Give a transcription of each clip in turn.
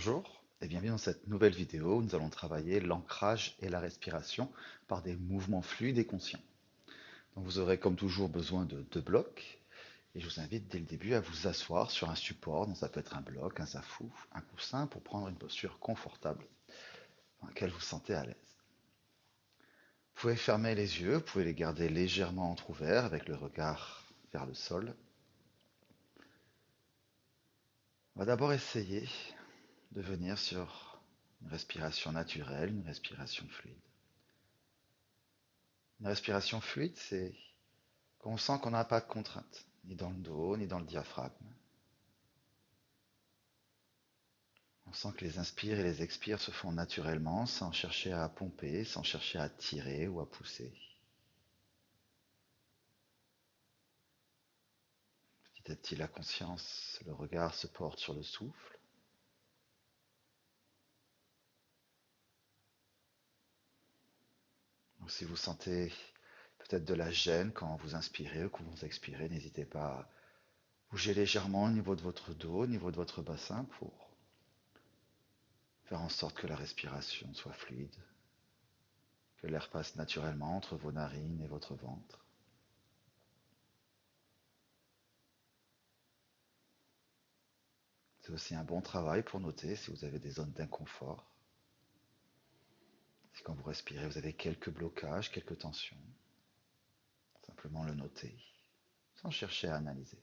Bonjour et bienvenue dans cette nouvelle vidéo où nous allons travailler l'ancrage et la respiration par des mouvements fluides et conscients. Donc vous aurez comme toujours besoin de deux blocs et je vous invite dès le début à vous asseoir sur un support, donc ça peut être un bloc, un zafou, un coussin pour prendre une posture confortable dans laquelle vous vous sentez à l'aise. Vous pouvez fermer les yeux, vous pouvez les garder légèrement entrouverts avec le regard vers le sol. On va d'abord essayer de venir sur une respiration naturelle, une respiration fluide. Une respiration fluide, c'est quand on sent qu'on n'a pas de contrainte, ni dans le dos, ni dans le diaphragme. On sent que les inspires et les expires se font naturellement, sans chercher à pomper, sans chercher à tirer ou à pousser. Petit à petit, la conscience, le regard se porte sur le souffle. Donc, si vous sentez peut-être de la gêne quand vous inspirez ou quand vous expirez, n'hésitez pas à bouger légèrement au niveau de votre dos, au niveau de votre bassin pour faire en sorte que la respiration soit fluide, que l'air passe naturellement entre vos narines et votre ventre. C'est aussi un bon travail pour noter si vous avez des zones d'inconfort. Si quand vous respirez, vous avez quelques blocages, quelques tensions, simplement le noter, sans chercher à analyser.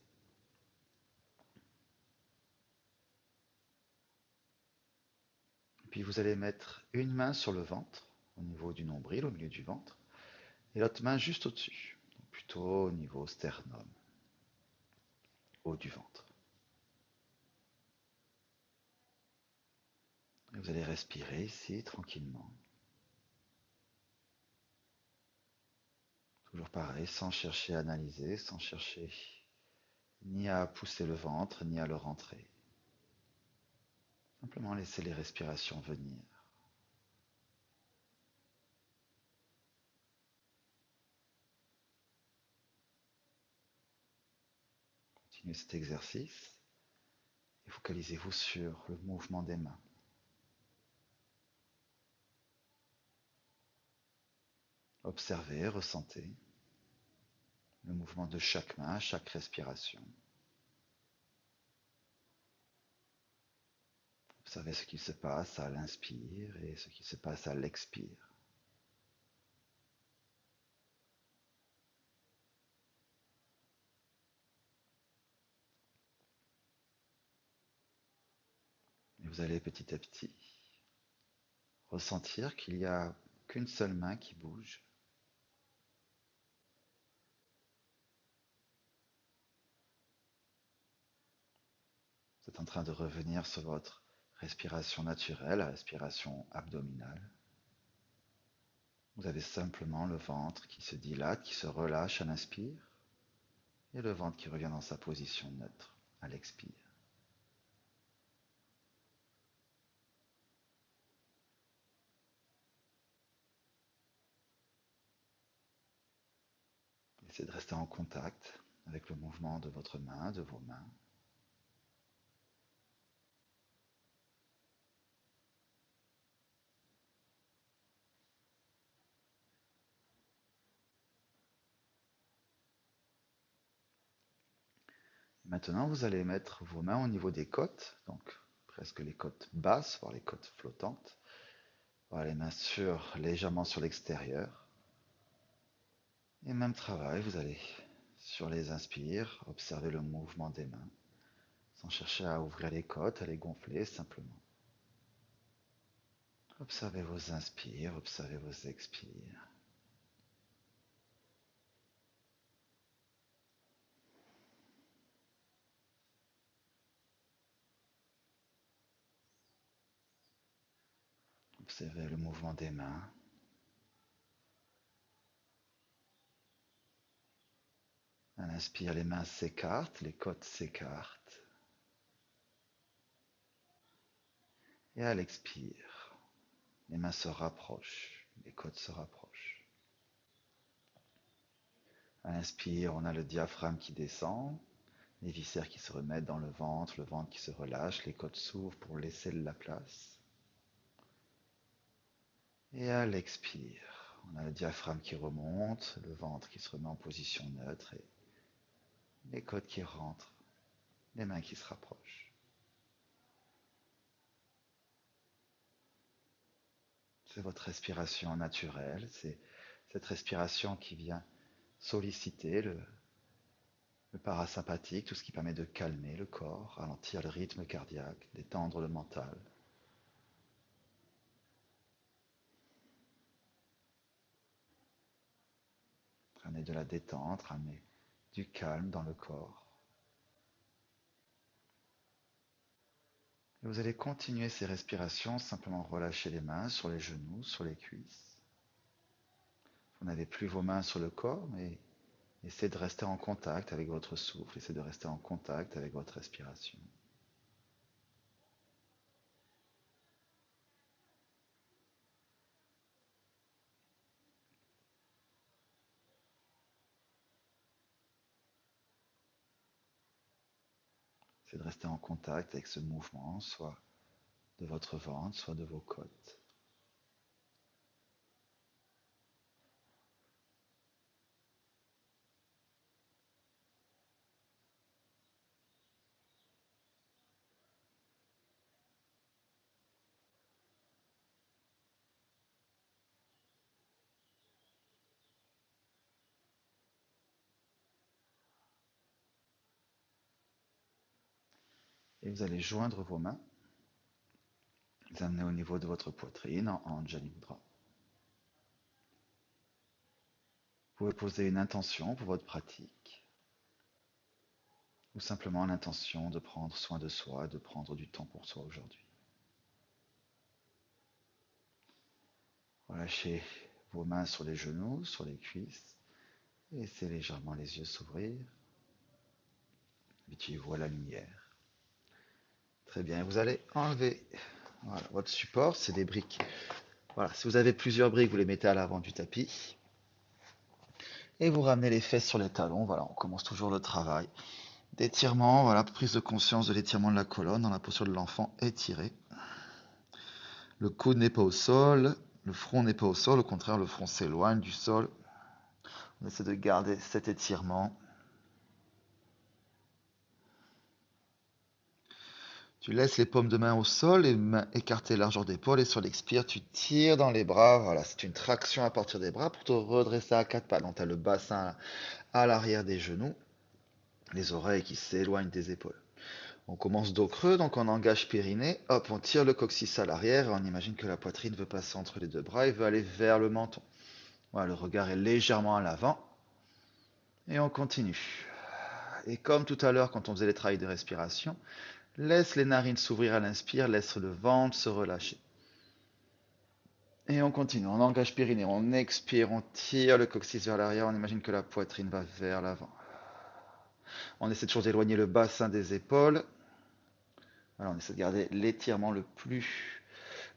Puis vous allez mettre une main sur le ventre, au niveau du nombril, au milieu du ventre, et l'autre main juste au-dessus, plutôt au niveau sternum, haut du ventre. Et vous allez respirer ici tranquillement. Toujours pareil, sans chercher à analyser, sans chercher ni à pousser le ventre, ni à le rentrer. Simplement laisser les respirations venir. Continuez cet exercice et focalisez-vous sur le mouvement des mains. Observez, ressentez le mouvement de chaque main, chaque respiration. Observez ce qui se passe à l'inspire et ce qui se passe à l'expire. Et vous allez petit à petit ressentir qu'il n'y a qu'une seule main qui bouge. Vous êtes en train de revenir sur votre respiration naturelle, la respiration abdominale. Vous avez simplement le ventre qui se dilate, qui se relâche à l'inspire, et le ventre qui revient dans sa position neutre à l'expire. Essayez de rester en contact avec le mouvement de votre main, de vos mains. Maintenant, vous allez mettre vos mains au niveau des côtes, donc presque les côtes basses, voire les côtes flottantes. Voilà, les mains légèrement sur l'extérieur. Et même travail, vous allez, sur les inspires, observer le mouvement des mains, sans chercher à ouvrir les côtes, à les gonfler, simplement. Observez vos inspires, observez vos expires. Observez le mouvement des mains. À l'inspire, les mains s'écartent, les côtes s'écartent. Et à l'expire, les mains se rapprochent, les côtes se rapprochent. À l'inspire, on a le diaphragme qui descend. Les viscères qui se remettent dans le ventre qui se relâche, les côtes s'ouvrent pour laisser la place. Et à l'expire, on a le diaphragme qui remonte, le ventre qui se remet en position neutre et les côtes qui rentrent, les mains qui se rapprochent. C'est votre respiration naturelle, c'est cette respiration qui vient solliciter le parasympathique, tout ce qui permet de calmer le corps, ralentir le rythme cardiaque, détendre le mental. Ramener de la détente, ramener du calme dans le corps. Et vous allez continuer ces respirations, simplement relâcher les mains sur les genoux, sur les cuisses. Vous n'avez plus vos mains sur le corps, mais essayez de rester en contact avec votre souffle, essayez de rester en contact avec votre respiration. C'est de rester en contact avec ce mouvement, soit de votre ventre, soit de vos côtes. Et vous allez joindre vos mains, les amener au niveau de votre poitrine en Anjali Mudra. Vous pouvez poser une intention pour votre pratique, ou simplement l'intention de prendre soin de soi, de prendre du temps pour soi aujourd'hui. Relâchez vos mains sur les genoux, sur les cuisses. Laissez légèrement les yeux s'ouvrir. Habituez-vous à la lumière. Très bien, vous allez enlever votre support, c'est des briques. Voilà, si vous avez plusieurs briques, vous les mettez à l'avant du tapis. Et vous ramenez les fesses sur les talons. Voilà, on commence toujours le travail. D'étirement, voilà, prise de conscience de l'étirement de la colonne dans la posture de l'enfant étiré. Le coude n'est pas au sol, le front n'est pas au sol, au contraire, le front s'éloigne du sol. On essaie de garder cet étirement. Tu laisses les paumes de main au sol, les mains écartées largeur d'épaule et sur l'expire, tu tires dans les bras. Voilà, c'est une traction à partir des bras pour te redresser à quatre pattes. Donc tu as le bassin à l'arrière des genoux, les oreilles qui s'éloignent des épaules. On commence dos creux, donc on engage périnée. Hop, on tire le coccyx à l'arrière et on imagine que la poitrine veut passer entre les deux bras et veut aller vers le menton. Voilà, le regard est légèrement à l'avant. Et on continue. Et comme tout à l'heure, quand on faisait les travaux de respiration, laisse les narines s'ouvrir à l'inspire, laisse le ventre se relâcher. Et on continue, on engage périnée, on expire, on tire le coccyx vers l'arrière, on imagine que la poitrine va vers l'avant. On essaie toujours d'éloigner le bassin des épaules. Voilà, on essaie de garder l'étirement le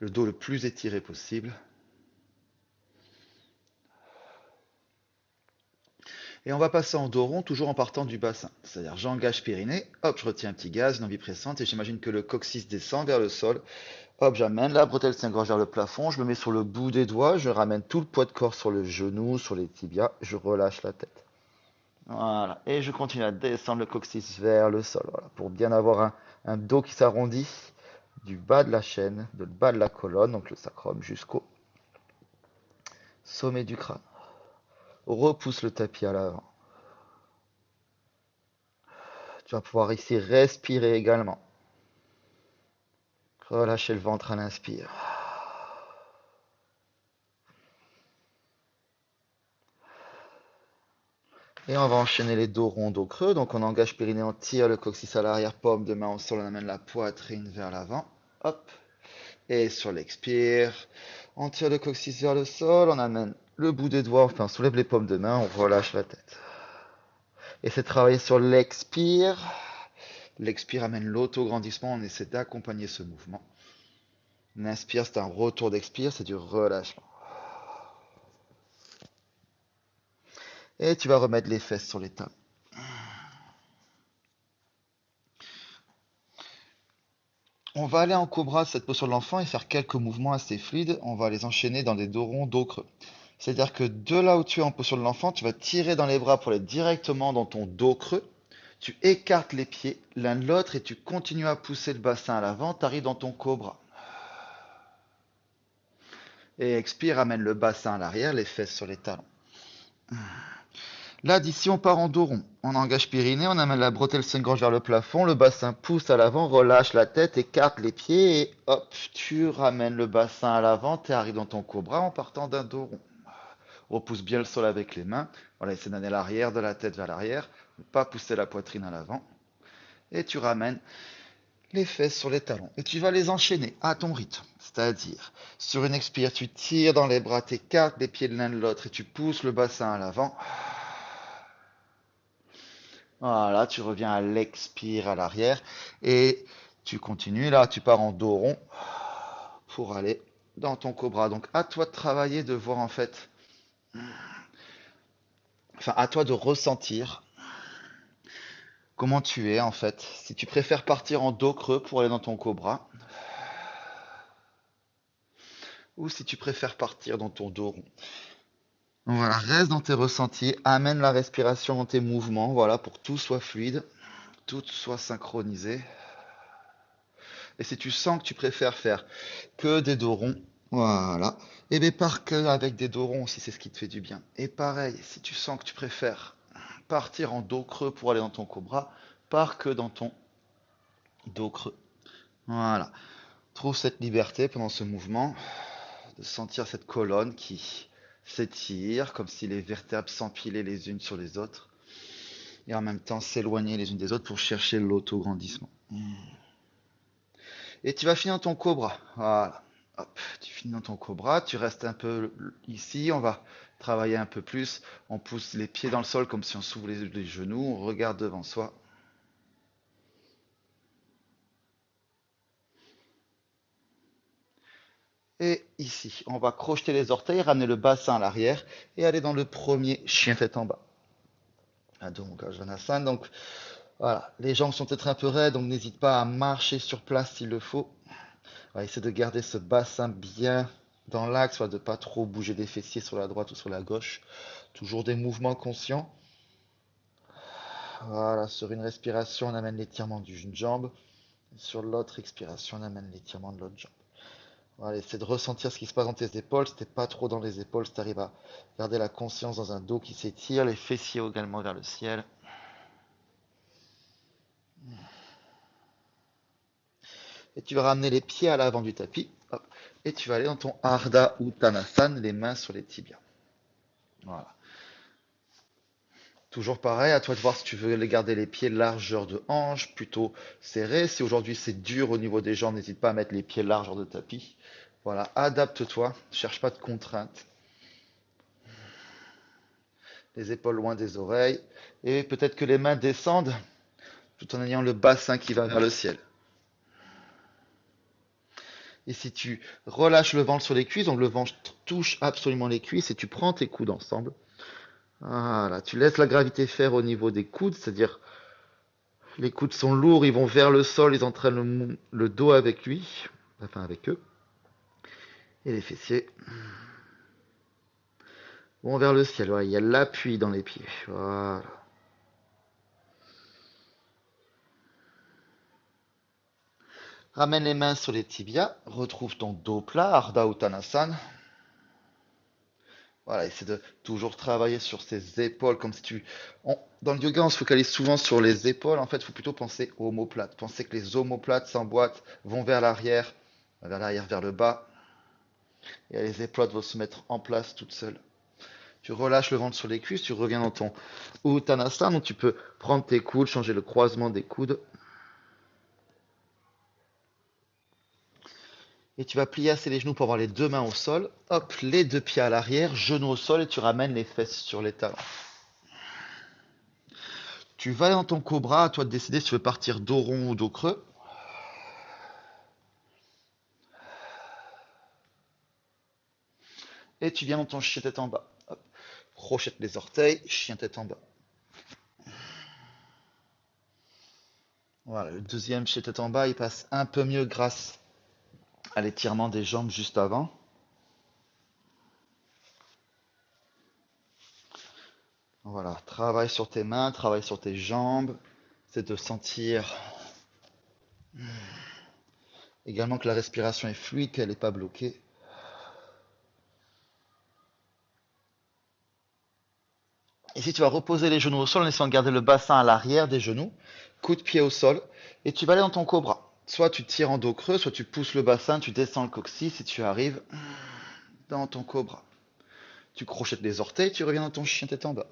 dos le plus étiré possible. Et on va passer en dos rond, toujours en partant du bassin. C'est-à-dire, j'engage périnée, hop, je retiens un petit gaz, une envie pressante, et j'imagine que le coccyx descend vers le sol. Hop, j'amène la bretelle saint-gorge vers le plafond, je me mets sur le bout des doigts, je ramène tout le poids de corps sur le genou, sur les tibias, je relâche la tête. Voilà, et je continue à descendre le coccyx vers le sol, voilà, pour bien avoir un dos qui s'arrondit du bas de la chaîne, de le bas de la colonne, donc le sacrum, jusqu'au sommet du crâne. Repousse le tapis à l'avant. Tu vas pouvoir ici respirer également. Relâchez le ventre à l'inspire. Et on va enchaîner les dos ronds, dos creux. Donc on engage périnée, on tire le coccyx à l'arrière, paume de main au sol, on amène la poitrine vers l'avant. Hop. Et sur l'expire, on tire le coccyx vers le sol, on amène le bout des doigts, enfin on soulève les paumes de main, on relâche la tête. Et c'est travailler sur l'expire. L'expire amène l'autograndissement, on essaie d'accompagner ce mouvement. L'inspire, c'est un retour d'expire, c'est du relâchement. Et tu vas remettre les fesses sur les talons. On va aller en cobra, cette posture de l'enfant, et faire quelques mouvements assez fluides. On va les enchaîner dans des dos ronds, dos creux. C'est-à-dire que de là où tu es en posture de l'enfant, tu vas tirer dans les bras pour aller directement dans ton dos creux. Tu écartes les pieds l'un de l'autre et tu continues à pousser le bassin à l'avant. Tu arrives dans ton cobra. Et expire, amène le bassin à l'arrière, les fesses sur les talons. Là, d'ici, on part en dos rond. On engage périnée, on amène la bretelle sainte-gorge vers le plafond, le bassin pousse à l'avant, relâche la tête, écarte les pieds et hop, tu ramènes le bassin à l'avant, tu arrives dans ton cobra en partant d'un dos rond. Repousse bien le sol avec les mains. Voilà, essaie d'amener l'arrière de la tête vers l'arrière, ne pas pousser la poitrine à l'avant. Et tu ramènes les fesses sur les talons. Et tu vas les enchaîner à ton rythme. C'est-à-dire, sur une expire, tu tires dans les bras, tu écartes les pieds de l'un de l'autre et tu pousses le bassin à l'avant. Voilà, tu reviens à l'expire à l'arrière et tu continues. Là, tu pars en dos rond pour aller dans ton cobra. Donc, à toi de travailler, de voir en fait, enfin, à toi de ressentir comment tu es en fait. Si tu préfères partir en dos creux pour aller dans ton cobra ou si tu préfères partir dans ton dos rond. Voilà, reste dans tes ressentis, amène la respiration dans tes mouvements, voilà, pour que tout soit fluide, tout soit synchronisé. Et si tu sens que tu préfères faire que des dos ronds, voilà, et bien pars que avec des dos ronds si c'est ce qui te fait du bien. Et pareil, si tu sens que tu préfères partir en dos creux pour aller dans ton cobra, pars que dans ton dos creux. Voilà. Trouve cette liberté pendant ce mouvement, de sentir cette colonne qui s'étire, comme si les vertèbres s'empilaient les unes sur les autres, et en même temps s'éloigner les unes des autres pour chercher l'autograndissement. Et tu vas finir ton cobra. Voilà. Hop, tu finis dans ton cobra, tu restes un peu ici, on va travailler un peu plus. On pousse les pieds dans le sol comme si on s'ouvre les genoux, on regarde devant soi. Et ici, on va crocheter les orteils, ramener le bassin à l'arrière et aller dans le premier chien tête en bas. Donc, Janasana. Donc, voilà, les jambes sont peut-être un peu raides, donc n'hésite pas à marcher sur place s'il le faut. On va essayer de garder ce bassin bien dans l'axe, de ne pas trop bouger des fessiers sur la droite ou sur la gauche. Toujours des mouvements conscients. Voilà, sur une respiration, on amène l'étirement d'une jambe. Sur l'autre expiration, on amène l'étirement de l'autre jambe. Voilà, essaie de ressentir ce qui se passe dans tes épaules. Si t'es pas trop dans les épaules, si tu arrives à garder la conscience dans un dos qui s'étire, les fessiers également vers le ciel. Et tu vas ramener les pieds à l'avant du tapis. Hop, et tu vas aller dans ton Ardha Uttanasana, les mains sur les tibias. Voilà. Toujours pareil, à toi de voir si tu veux les garder les pieds largeur de hanche, plutôt serrés. Si aujourd'hui c'est dur au niveau des jambes, n'hésite pas à mettre les pieds largeur de tapis. Voilà, adapte-toi, cherche pas de contraintes. Les épaules loin des oreilles. Et peut-être que les mains descendent tout en ayant le bassin qui va vers le ciel. Et si tu relâches le ventre sur les cuisses, donc le ventre touche absolument les cuisses et tu prends tes coudes ensemble. Voilà, tu laisses la gravité faire au niveau des coudes, c'est-à-dire les coudes sont lourds, ils vont vers le sol, ils entraînent le dos avec lui, enfin avec eux. Et les fessiers vont vers le ciel. Voilà, il y a l'appui dans les pieds. Voilà. Ramène les mains sur les tibias, retrouve ton dos plat, Ardha Uttanasana. Voilà, essaie de toujours travailler sur ses épaules, comme si dans le yoga, on se focalise souvent sur les épaules. En fait, il faut plutôt penser aux omoplates. Pensez que les omoplates s'emboîtent, vont vers l'arrière, vers le bas. Et les épaules vont se mettre en place toutes seules. Tu relâches le ventre sur les cuisses, tu reviens dans ton Uttanasana, donc tu peux prendre tes coudes, changer le croisement des coudes. Et tu vas plier assez les genoux pour avoir les deux mains au sol. Hop, les deux pieds à l'arrière, genoux au sol et tu ramènes les fesses sur les talons. Tu vas dans ton cobra, à toi de décider si tu veux partir dos rond ou dos creux. Et tu viens dans ton chien tête en bas. Hop. Crochette les orteils, chien tête en bas. Voilà, le deuxième pied tête en bas, il passe un peu mieux grâce à l'étirement des jambes juste avant. Voilà, travaille sur tes mains, travaille sur tes jambes. C'est de sentir également que la respiration est fluide, qu'elle n'est pas bloquée. Ici, tu vas reposer les genoux au sol en essayant de garder le bassin à l'arrière des genoux. Coup de pied au sol. Et tu vas aller dans ton cobra. Soit tu tires en dos creux, soit tu pousses le bassin, tu descends le coccyx et tu arrives dans ton cobra. Tu crochettes les orteils, tu reviens dans ton chien tête en bas.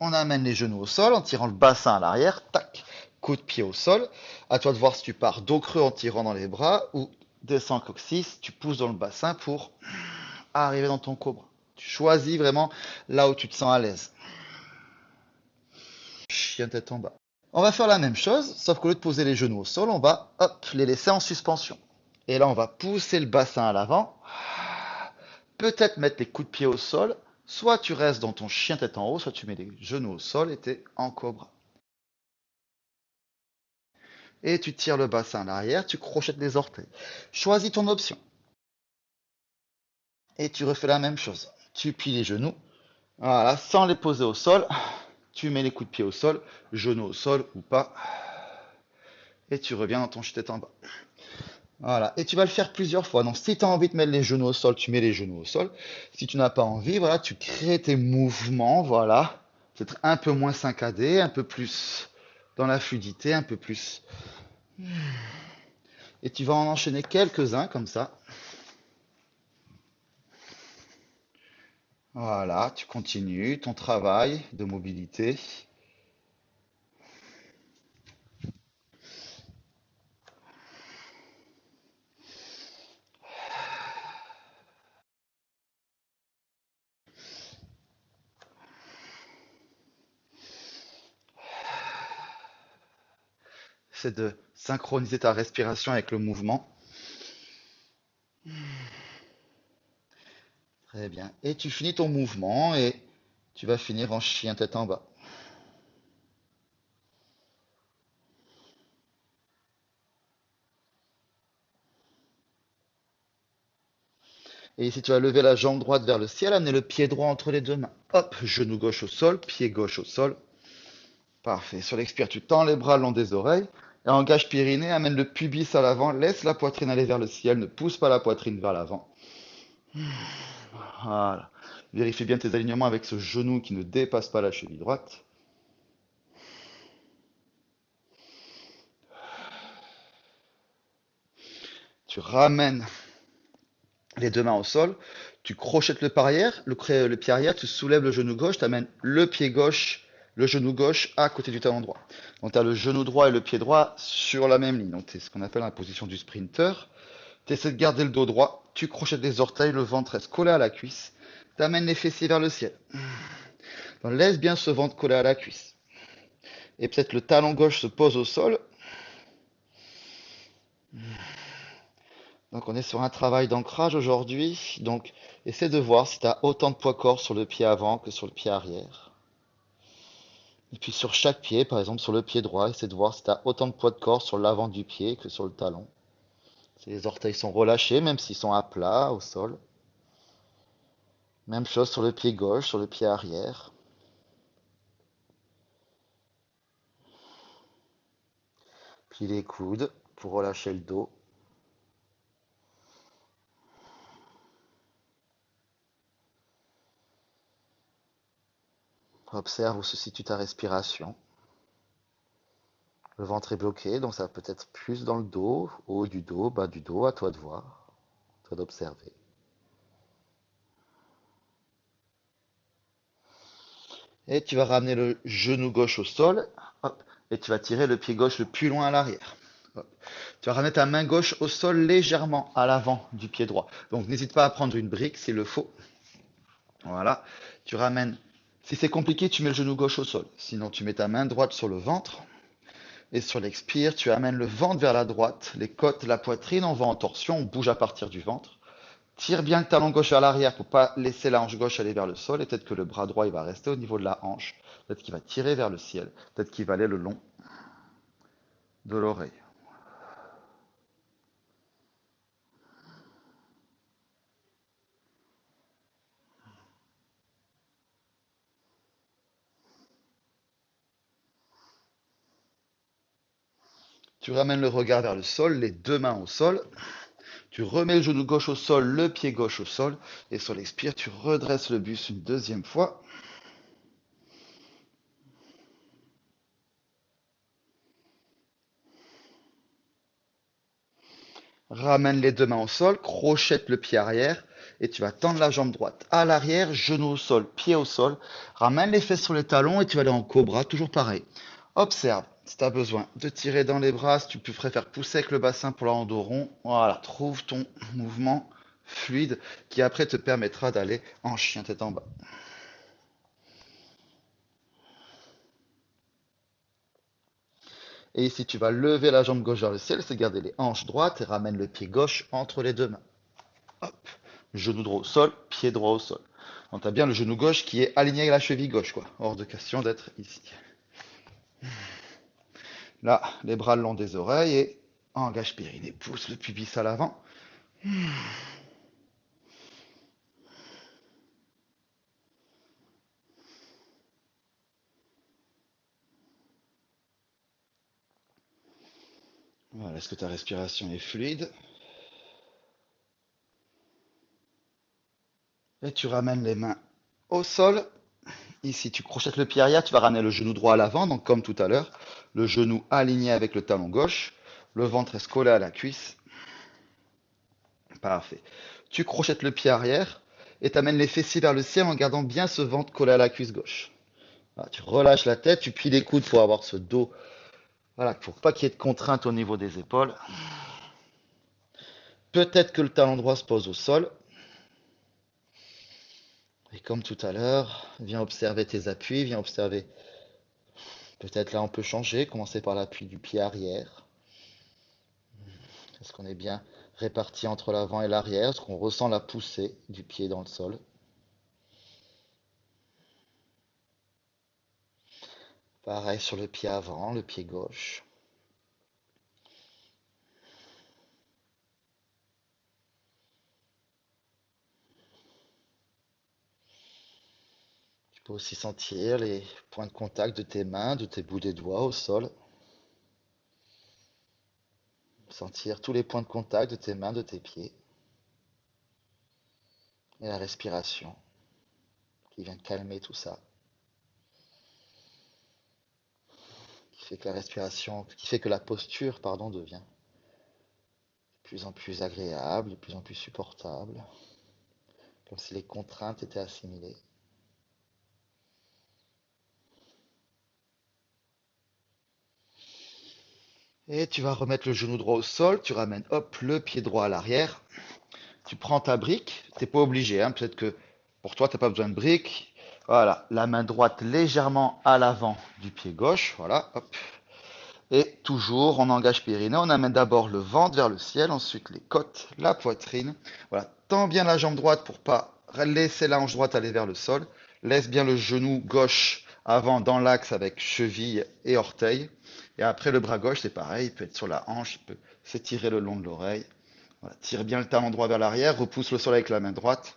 On amène les genoux au sol en tirant le bassin à l'arrière. Tac. Coup de pied au sol. À toi de voir si tu pars dos creux en tirant dans les bras ou descends le coccyx, tu pousses dans le bassin pour arriver dans ton cobra. Tu choisis vraiment là où tu te sens à l'aise. Chien tête en bas. On va faire la même chose, sauf qu'au lieu de poser les genoux au sol, on va hop, les laisser en suspension. Et là, on va pousser le bassin à l'avant. Peut-être mettre les coups de pied au sol. Soit tu restes dans ton chien tête en haut, soit tu mets les genoux au sol et t'es en cobra. Et tu tires le bassin à l'arrière, tu crochettes les orteils. Choisis ton option. Et tu refais la même chose. Tu plies les genoux. Voilà, sans les poser au sol. Tu mets les coups de pied au sol, genoux au sol ou pas. Et tu reviens dans ton chien tête en bas. Voilà, et tu vas le faire plusieurs fois. Donc, si tu as envie de mettre les genoux au sol, tu mets les genoux au sol. Si tu n'as pas envie, voilà, tu crées tes mouvements, voilà. C'est un peu moins saccadé, un peu plus dans la fluidité, un peu plus. Et tu vas en enchaîner quelques-uns comme ça. Voilà, tu continues ton travail de mobilité. C'est de synchroniser ta respiration avec le mouvement. Très bien. Et tu finis ton mouvement et tu vas finir en chien tête en bas. Et ici, tu vas lever la jambe droite vers le ciel, amener le pied droit entre les deux mains. Hop, genou gauche au sol, pied gauche au sol. Parfait. Sur l'expire, tu tends les bras le long des oreilles. Et engage Pyrénées, amène le pubis à l'avant, laisse la poitrine aller vers le ciel, ne pousse pas la poitrine vers l'avant. Voilà. Vérifie bien tes alignements avec ce genou qui ne dépasse pas la cheville droite. Tu ramènes les deux mains au sol, tu crochettes le pied arrière, le pied arrière, tu soulèves le genou gauche, tu amènes le pied gauche, le genou gauche à côté du talon droit. Donc tu as le genou droit et le pied droit sur la même ligne. Donc c'est ce qu'on appelle la position du sprinter. Tu essaies de garder le dos droit, tu crochettes les orteils, le ventre reste collé à la cuisse, tu amènes les fessiers vers le ciel. Donc laisse bien ce ventre collé à la cuisse. Et peut-être le talon gauche se pose au sol. Donc on est sur un travail d'ancrage aujourd'hui. Donc essaie de voir si tu as autant de poids corps sur le pied avant que sur le pied arrière. Et puis sur chaque pied, par exemple sur le pied droit, essaie de voir si tu as autant de poids de corps sur l'avant du pied que sur le talon. Si les orteils sont relâchés, même s'ils sont à plat au sol. Même chose sur le pied gauche, sur le pied arrière. Puis les coudes pour relâcher le dos. Observe où se situe ta respiration. Le ventre est bloqué, donc ça peut être plus dans le dos, haut du dos, bas du dos, à toi de voir, à toi d'observer. Et tu vas ramener le genou gauche au sol, hop, et tu vas tirer le pied gauche le plus loin à l'arrière. Hop. Tu vas ramener ta main gauche au sol légèrement à l'avant du pied droit. Donc n'hésite pas à prendre une brique s'il le faut. Voilà. Tu ramènes. Si c'est compliqué, tu mets le genou gauche au sol. Sinon, tu mets ta main droite sur le ventre. Et sur l'expire, tu amènes le ventre vers la droite, les côtes, la poitrine, on va en torsion, on bouge à partir du ventre. Tire bien le talon gauche vers l'arrière pour pas laisser la hanche gauche aller vers le sol. Et peut-être que le bras droit il va rester au niveau de la hanche. Peut-être qu'il va tirer vers le ciel. Peut-être qu'il va aller le long. de l'oreille. Tu ramènes le regard vers le sol, les deux mains au sol. Tu remets le genou gauche au sol, le pied gauche au sol. Et sur l'expire, tu redresses le buste une deuxième fois. Ramène les deux mains au sol, crochette le pied arrière. Et tu vas tendre la jambe droite à l'arrière, genou au sol, pied au sol. Ramène les fesses sur les talons et tu vas aller en cobra, toujours pareil. Observe, si tu as besoin de tirer dans les bras, si tu préfères pousser avec le bassin pour la dos rond. Voilà, trouve ton mouvement fluide qui après te permettra d'aller en chien tête en bas. Et ici, tu vas lever la jambe gauche vers le ciel, c'est garder les hanches droites et ramène le pied gauche entre les deux mains. Hop, genou droit au sol, pied droit au sol. Donc, tu as bien le genou gauche qui est aligné avec la cheville gauche, quoi. Hors de question d'être ici. Là, les bras le long des oreilles et engage périnée, pousse le pubis à l'avant. Voilà, est-ce que ta respiration est fluide? Et tu ramènes les mains au sol. Ici, tu crochettes le pied arrière, tu vas ramener le genou droit à l'avant, donc comme tout à l'heure, le genou aligné avec le talon gauche, le ventre est collé à la cuisse. Parfait. Tu crochettes le pied arrière et tu amènes les fessiers vers le ciel en gardant bien ce ventre collé à la cuisse gauche. Voilà, tu relâches la tête, tu plies les coudes pour avoir ce dos. Voilà, pour pas qu'il y ait de contrainte au niveau des épaules. Peut-être que le talon droit se pose au sol. Et comme tout à l'heure, viens observer tes appuis, viens observer. Peut-être là on peut changer, commencer par l'appui du pied arrière. Est-ce qu'on est bien réparti entre l'avant et l'arrière? Est-ce qu'on ressent la poussée du pied dans le sol? Pareil sur le pied avant, le pied gauche. Tu peux aussi sentir les points de contact de tes mains, de tes bouts des doigts au sol. Sentir tous les points de contact de tes mains, de tes pieds. Et la respiration qui vient calmer tout ça. Qui fait que la respiration, qui fait que la posture, pardon, devient de plus en plus agréable, de plus en plus supportable. Comme si les contraintes étaient assimilées. Et tu vas remettre le genou droit au sol, tu ramènes hop le pied droit à l'arrière, tu prends ta brique, t'es pas obligé, hein, peut-être que pour toi t'as pas besoin de brique. Voilà, la main droite légèrement à l'avant du pied gauche, voilà, hop. Et toujours on engage périnée, on amène d'abord le ventre vers le ciel, ensuite les côtes, la poitrine. Voilà, tends bien la jambe droite pour pas laisser la hanche droite aller vers le sol. Laisse bien le genou gauche avant dans l'axe avec cheville et orteil. Et après le bras gauche, c'est pareil, il peut être sur la hanche, il peut s'étirer le long de l'oreille. Voilà, tire bien le talon droit vers l'arrière, repousse le sol avec la main droite.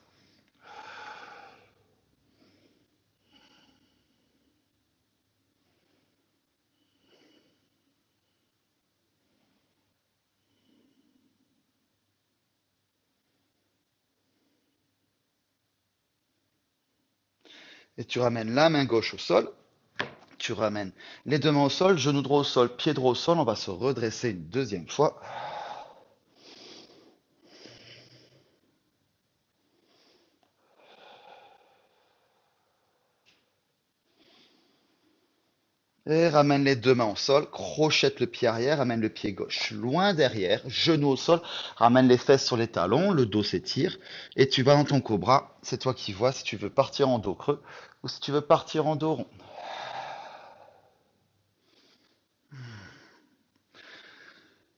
Et tu ramènes la main gauche au sol. Tu ramènes les deux mains au sol, genou droit au sol, pied droit au sol. On va se redresser une deuxième fois. Et ramène les deux mains au sol, crochette le pied arrière, ramène le pied gauche loin derrière, genou au sol, ramène les fesses sur les talons, le dos s'étire, et tu vas dans ton cobra. C'est toi qui vois si tu veux partir en dos creux ou si tu veux partir en dos rond.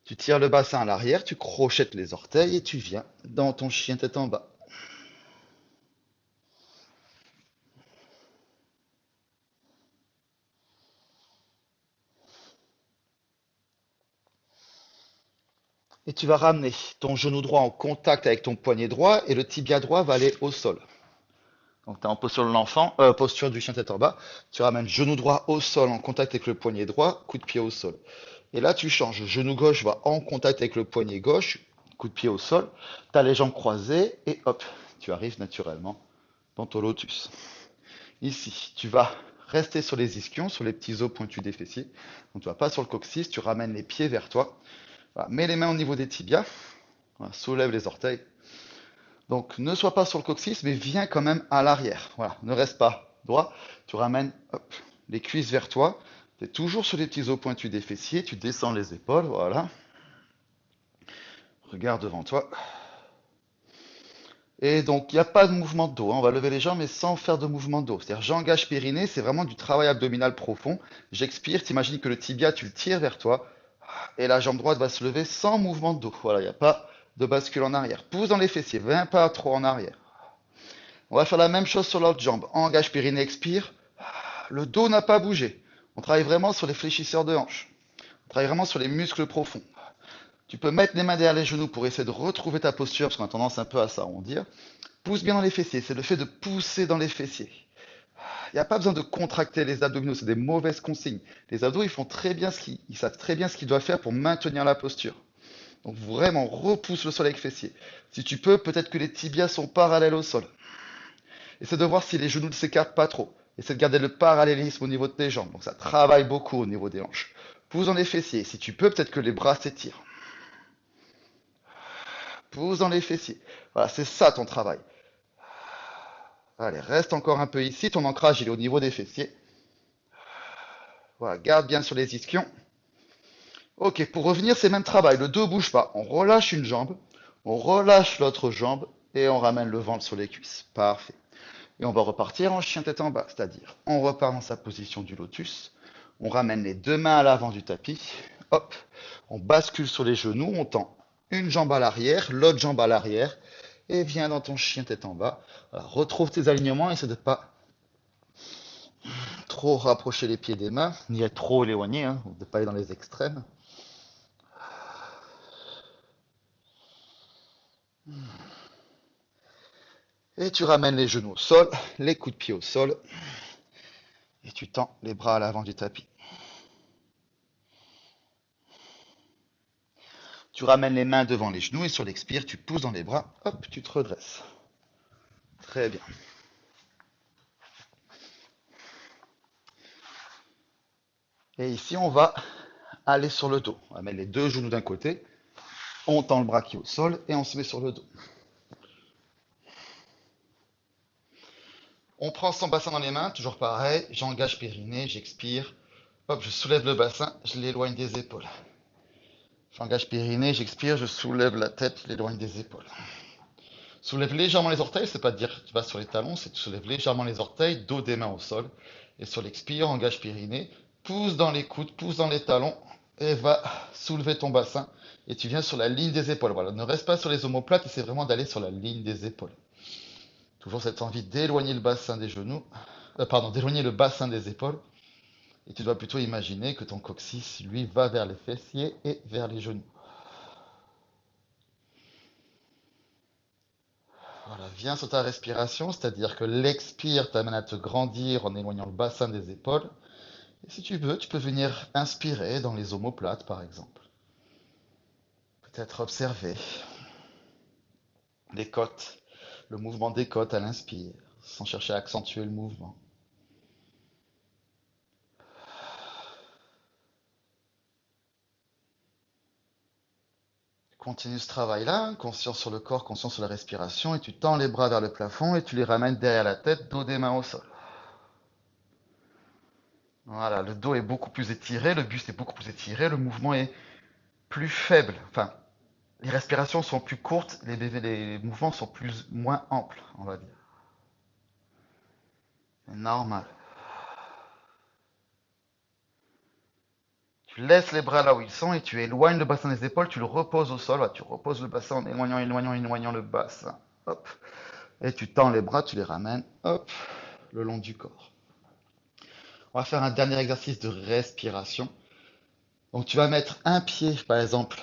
Tu tires le bassin à l'arrière, tu crochettes les orteils et tu viens dans ton chien tête en bas. et tu vas ramener ton genou droit en contact avec ton poignet droit et le tibia droit va aller au sol. Donc tu es en posture de l'enfant, posture du chien tête en bas. Tu ramènes genou droit au sol en contact avec le poignet droit, coup de pied au sol. Et là tu changes, genou gauche va en contact avec le poignet gauche, coup de pied au sol. Tu as les jambes croisées et hop, tu arrives naturellement dans ton lotus. Ici, tu vas rester sur les ischions, sur les petits os pointus des fessiers. Donc tu vas pas sur le coccyx, tu ramènes les pieds vers toi. Voilà, mets les mains au niveau des tibias. Voilà, soulève les orteils. Donc ne sois pas sur le coccyx, mais viens quand même à l'arrière. Voilà, ne reste pas droit. Tu ramènes hop, les cuisses vers toi. Tu es toujours sur les petits os pointus des fessiers. Tu descends les épaules. Voilà. Regarde devant toi. Et donc, il n'y a pas de mouvement de dos, hein. On va lever les jambes, mais sans faire de mouvement de dos. C'est-à-dire, j'engage périnée, c'est vraiment du travail abdominal profond. J'expire, t'imagines que le tibia, tu le tires vers toi. Et la jambe droite va se lever sans mouvement de dos. Voilà, il n'y a pas de bascule en arrière. Pousse dans les fessiers, viens pas trop en arrière. On va faire la même chose sur l'autre jambe. Engage périnée, expire. Le dos n'a pas bougé. On travaille vraiment sur les fléchisseurs de hanches. On travaille vraiment sur les muscles profonds. Tu peux mettre les mains derrière les genoux pour essayer de retrouver ta posture, parce qu'on a tendance un peu à s'arrondir. Pousse bien dans les fessiers, c'est le fait de pousser dans les fessiers. Il n'y a pas besoin de contracter les abdominaux, c'est des mauvaises consignes. Les abdos, ils savent très bien ce qu'ils doivent faire pour maintenir la posture. Donc vraiment, repousse le sol avec fessiers. Si tu peux, peut-être que les tibias sont parallèles au sol. Essaie de voir si les genoux ne s'écartent pas trop. Essaie de garder le parallélisme au niveau de tes jambes. Donc ça travaille beaucoup au niveau des hanches. Pousse dans les fessiers. Si tu peux, peut-être que les bras s'étirent. Pousse dans les fessiers. Voilà, c'est ça ton travail. Allez, reste encore un peu ici. Ton ancrage, il est au niveau des fessiers. Voilà, garde bien sur les ischions. Ok, pour revenir, c'est le même travail. Le dos bouge pas. On relâche une jambe, on relâche l'autre jambe et on ramène le ventre sur les cuisses. Parfait. Et on va repartir en chien tête en bas, c'est-à-dire on repart dans sa position du lotus. On ramène les deux mains à l'avant du tapis. Hop, on bascule sur les genoux, on tend une jambe à l'arrière, l'autre jambe à l'arrière et viens dans ton chien tête en bas. Voilà, retrouve tes alignements, essaie de ne pas trop rapprocher les pieds des mains, ni être trop éloigné, hein, de ne pas aller dans les extrêmes. Et tu ramènes les genoux au sol, les coups de pied au sol, et tu tends les bras à l'avant du tapis. Tu ramènes les mains devant les genoux et sur l'expire, tu pousses dans les bras, hop, tu te redresses. Très bien. Et ici, on va aller sur le dos. On va mettre les deux genoux d'un côté, on tend le bras qui est au sol et on se met sur le dos. On prend son bassin dans les mains, toujours pareil, j'engage périnée, j'expire, hop, je soulève le bassin, je l'éloigne des épaules. J'engage périnée, j'expire, je soulève la tête, je l'éloigne des épaules. Soulève légèrement les orteils, c'est pas dire que tu vas sur les talons, c'est que tu soulèves légèrement les orteils, dos des mains au sol. Et sur l'expire, engage périnée, pousse dans les coudes, pousse dans les talons, et va soulever ton bassin. Et tu viens sur la ligne des épaules. Voilà, ne reste pas sur les omoplates, c'est vraiment d'aller sur la ligne des épaules. Toujours cette envie d'éloigner le bassin des genoux, d'éloigner le bassin des épaules. Et tu dois plutôt imaginer que ton coccyx, lui, va vers les fessiers et vers les genoux. Voilà, viens sur ta respiration, c'est-à-dire que l'expire t'amène à te grandir en éloignant le bassin des épaules. Et si tu veux, tu peux venir inspirer dans les omoplates, par exemple. Peut-être observer les côtes, le mouvement des côtes à l'inspire, sans chercher à accentuer le mouvement. Continue ce travail-là, conscience sur le corps, conscience sur la respiration, et tu tends les bras vers le plafond et tu les ramènes derrière la tête, dos des mains au sol. Voilà, le dos est beaucoup plus étiré, le buste est beaucoup plus étiré, le mouvement est plus faible. Enfin, les respirations sont plus courtes, les mouvements sont moins amples, on va dire. C'est normal. Tu laisses les bras là où ils sont et tu éloignes le bassin des épaules, tu le reposes au sol. Voilà, tu reposes le bassin en éloignant, éloignant, éloignant le bassin. Hop. Et tu tends les bras, tu les ramènes, hop, le long du corps. On va faire un dernier exercice de respiration. Donc tu vas mettre un pied, par exemple,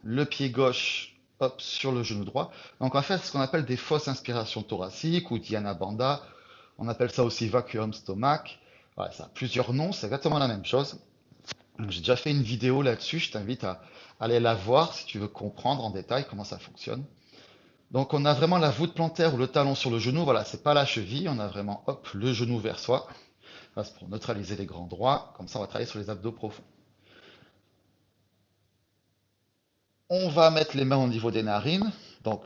le pied gauche, hop, sur le genou droit. Donc en fait, c'est ce qu'on appelle des fausses inspirations thoraciques ou Dhyana Bandha. On appelle ça aussi vacuum stomach. Voilà, ça a plusieurs noms, c'est exactement la même chose. J'ai déjà fait une vidéo là-dessus, je t'invite à aller la voir si tu veux comprendre en détail comment ça fonctionne. Donc on a vraiment la voûte plantaire ou le talon sur le genou, voilà, c'est pas la cheville, on a vraiment hop, le genou vers soi. Là, c'est pour neutraliser les grands droits, comme ça on va travailler sur les abdos profonds. On va mettre les mains au niveau des narines, donc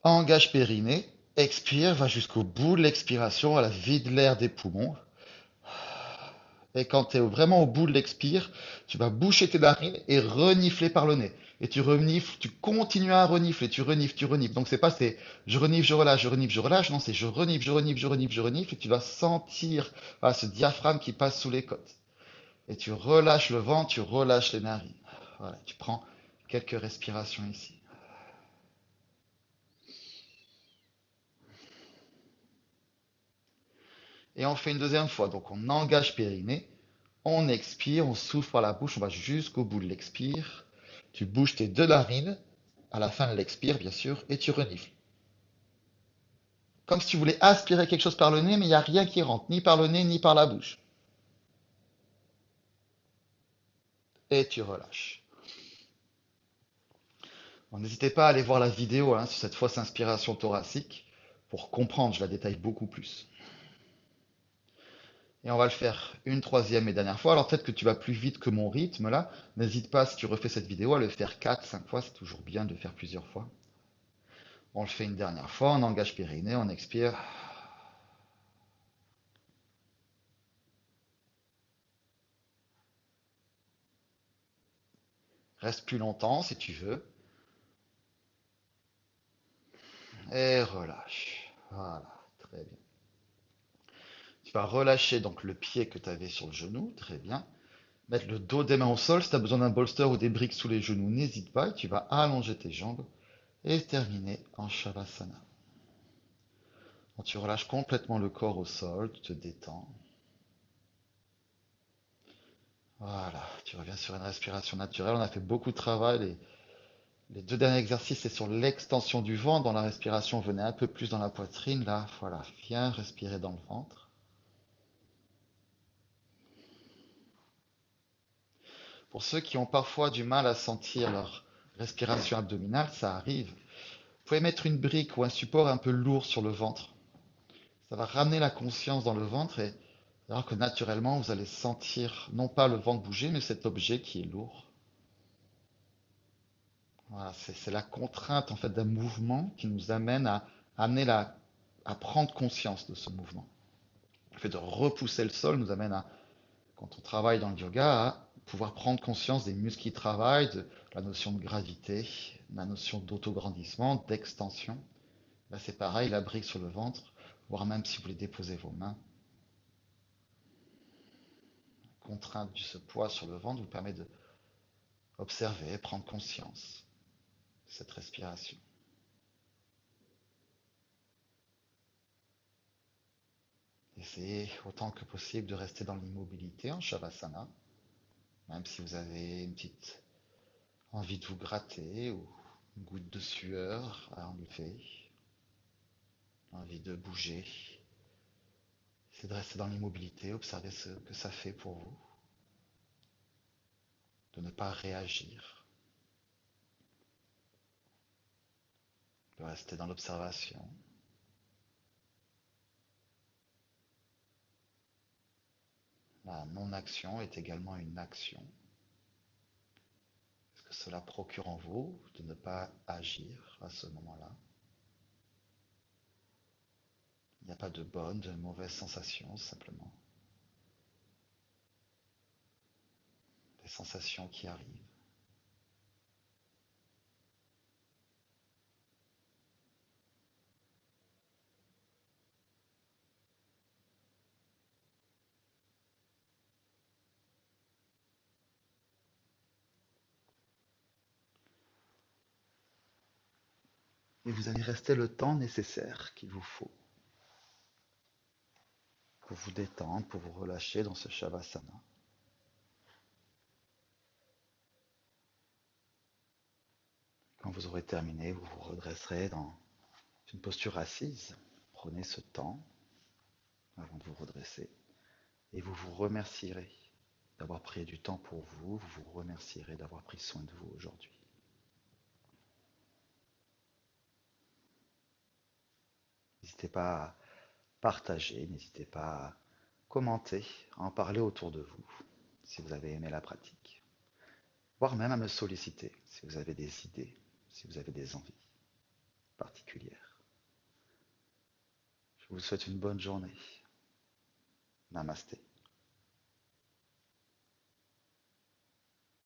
engage périnée, expire, va jusqu'au bout de l'expiration, à la vide l'air des poumons. Et quand tu es vraiment au bout de l'expire, tu vas boucher tes narines et renifler par le nez. Et tu renifles, tu continues à renifler, tu renifles, tu renifles. Donc c'est je renifle, je relâche, je renifle, je relâche. Non, c'est je renifle, je renifle, je renifle, je renifle. Et tu vas sentir voilà, ce diaphragme qui passe sous les côtes. Et tu relâches le ventre, tu relâches les narines. Voilà, tu prends quelques respirations ici. Et on fait une deuxième fois. Donc on engage périnée, on expire, on souffle par la bouche, on va jusqu'au bout de l'expire. Tu bouges tes deux narines à la fin de l'expire, bien sûr, et tu renifles. Comme si tu voulais aspirer quelque chose par le nez, mais il n'y a rien qui rentre, ni par le nez, ni par la bouche. Et tu relâches. Bon, n'hésitez pas à aller voir la vidéo hein, sur cette fausse inspiration thoracique pour comprendre, je la détaille beaucoup plus. Et on va le faire une troisième et dernière fois. Alors peut-être que tu vas plus vite que mon rythme là. N'hésite pas, si tu refais cette vidéo, à le faire 4, 5 fois. C'est toujours bien de le faire plusieurs fois. On le fait une dernière fois. On engage périnée, on expire. Reste plus longtemps si tu veux. Et relâche. Voilà, très bien. Tu vas relâcher donc le pied que tu avais sur le genou, très bien. Mettre le dos des mains au sol. Si tu as besoin d'un bolster ou des briques sous les genoux, n'hésite pas. Et tu vas allonger tes jambes et terminer en Shavasana. Donc, tu relâches complètement le corps au sol, tu te détends. Voilà, tu reviens sur une respiration naturelle. On a fait beaucoup de travail. Les deux derniers exercices, c'est sur l'extension du ventre. Dans la respiration, venez un peu plus dans la poitrine. Là, voilà, viens respirer dans le ventre. Pour ceux qui ont parfois du mal à sentir leur respiration abdominale, ça arrive. Vous pouvez mettre une brique ou un support un peu lourd sur le ventre. Ça va ramener la conscience dans le ventre et alors que naturellement, vous allez sentir non pas le ventre bouger, mais cet objet qui est lourd. Voilà, c'est la contrainte en fait d'un mouvement qui nous amène à amener à prendre conscience de ce mouvement. Le fait de repousser le sol nous amène à, quand on travaille dans le yoga, à pouvoir prendre conscience des muscles qui travaillent, de la notion de gravité, la notion d'autograndissement, d'extension. Là, c'est pareil, la brique sur le ventre, voire même si vous voulez déposer vos mains. La contrainte de ce poids sur le ventre vous permet de observer, prendre conscience de cette respiration. Essayez autant que possible de rester dans l'immobilité en Shavasana, même si vous avez une petite envie de vous gratter ou une goutte de sueur à enlever, envie de bouger. C'est de rester dans l'immobilité, observer ce que ça fait pour vous, de ne pas réagir, de rester dans l'observation. La non-action est également une action. Est-ce que cela procure en vous de ne pas agir à ce moment-là? Il n'y a pas de bonne, de mauvaise sensation, simplement des sensations qui arrivent. Et vous allez rester le temps nécessaire qu'il vous faut pour vous détendre, pour vous relâcher dans ce Shavasana. Quand vous aurez terminé, vous vous redresserez dans une posture assise. Prenez ce temps avant de vous redresser et vous vous remercierez d'avoir pris du temps pour vous. Vous vous remercierez d'avoir pris soin de vous aujourd'hui. N'hésitez pas à partager, n'hésitez pas à commenter, à en parler autour de vous si vous avez aimé la pratique, voire même à me solliciter si vous avez des idées, si vous avez des envies particulières. Je vous souhaite une bonne journée. Namasté.